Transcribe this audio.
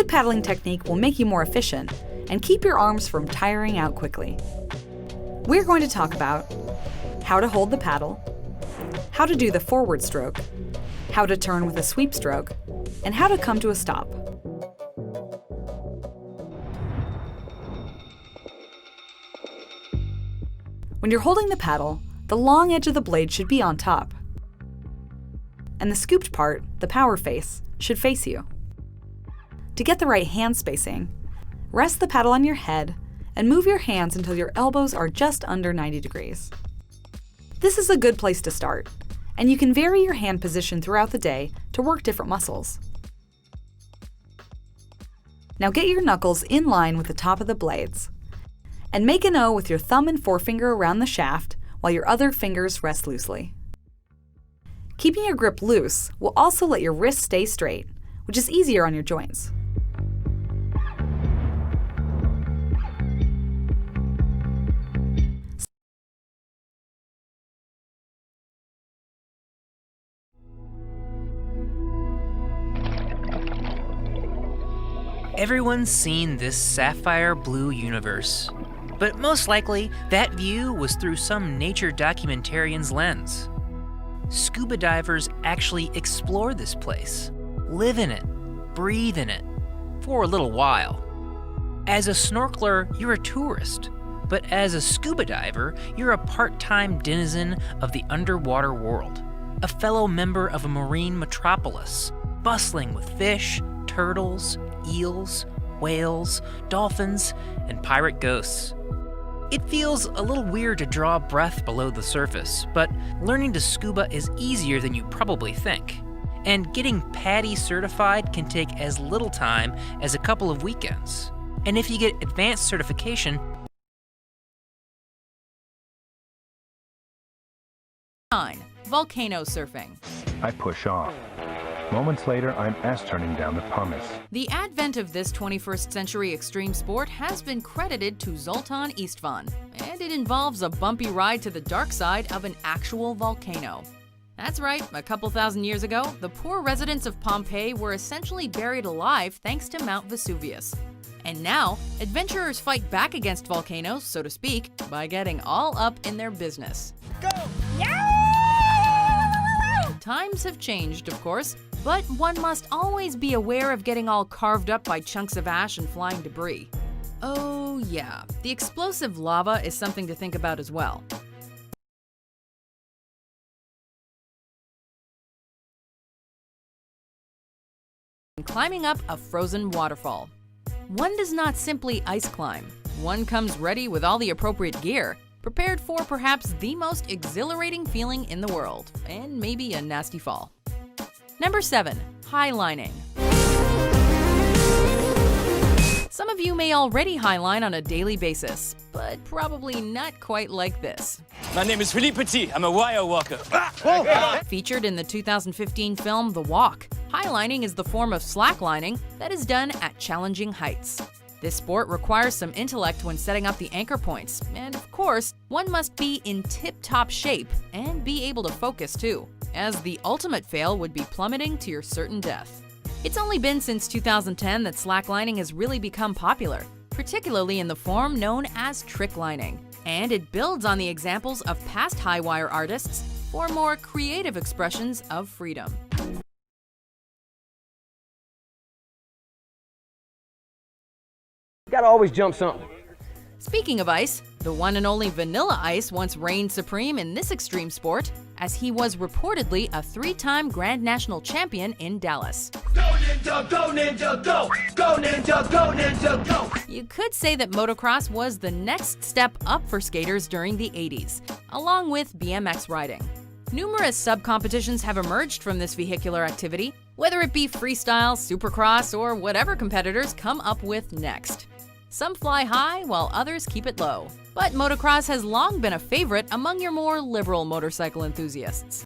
good paddling technique will make you more efficient and keep your arms from tiring out quickly. We're going to talk about how to hold the paddle, how to do the forward stroke, how to turn with a sweep stroke, and how to come to a stop. When you're holding the paddle, the long edge of the blade should be on top, and the scooped part, the power face, should face you. To get the right hand spacing, rest the paddle on your head and move your hands until your elbows are just under 90 degrees. This is a good place to start, and you can vary your hand position throughout the day to work different muscles. Now get your knuckles in line with the top of the blades, and make an O with your thumb and forefinger around the shaft while your other fingers rest loosely. Keeping your grip loose will also let your wrists stay straight, which is easier on your joints. Everyone's seen this sapphire blue universe, but most likely that view was through some nature documentarian's lens. Scuba divers actually explore this place, live in it, breathe in it, for a little while. As a snorkeler, you're a tourist, but as a scuba diver, you're a part-time denizen of the underwater world, a fellow member of a marine metropolis, bustling with fish, turtles, eels, whales, dolphins, and pirate ghosts. It feels a little weird to draw breath below the surface, but learning to scuba is easier than you probably think. And getting PADI certified can take as little time as a couple of weekends. And if you get advanced certification, 9. Volcano surfing. I push off. Moments later, I'm ass-turning down the pumice. The advent of this 21st century extreme sport has been credited to Zoltan Istvan, and it involves a bumpy ride to the dark side of an actual volcano. That's right, a couple thousand years ago, the poor residents of Pompeii were essentially buried alive thanks to Mount Vesuvius. And now, adventurers fight back against volcanoes, so to speak, by getting all up in their business. Go! Yeah! Times have changed, of course, but one must always be aware of getting all carved up by chunks of ash and flying debris. Oh yeah, the explosive lava is something to think about as well. Climbing up a frozen waterfall. One does not simply ice climb. One comes ready with all the appropriate gear, prepared for perhaps the most exhilarating feeling in the world, and maybe a nasty fall. Number 7. Highlining. Some of you may already highline on a daily basis, but probably not quite like this. My name is Philippe Petit. I'm a wire walker. Featured in the 2015 film The Walk, highlining is the form of slacklining that is done at challenging heights. This sport requires some intellect when setting up the anchor points, and of course, one must be in tip-top shape and be able to focus too, as the ultimate fail would be plummeting to your certain death. It's only been since 2010 that slacklining has really become popular, particularly in the form known as tricklining, and it builds on the examples of past high-wire artists for more creative expressions of freedom. Gotta always jump something. Speaking of ice, the one and only Vanilla Ice once reigned supreme in this extreme sport, as he was reportedly a 3-time Grand National Champion in Dallas. Go Ninja, go Ninja, go! Go Ninja, go Ninja, go! You could say that motocross was the next step up for skaters during the 80s, along with BMX riding. Numerous sub-competitions have emerged from this vehicular activity, whether it be freestyle, supercross, or whatever competitors come up with next. Some fly high while others keep it low. But motocross has long been a favorite among your more liberal motorcycle enthusiasts.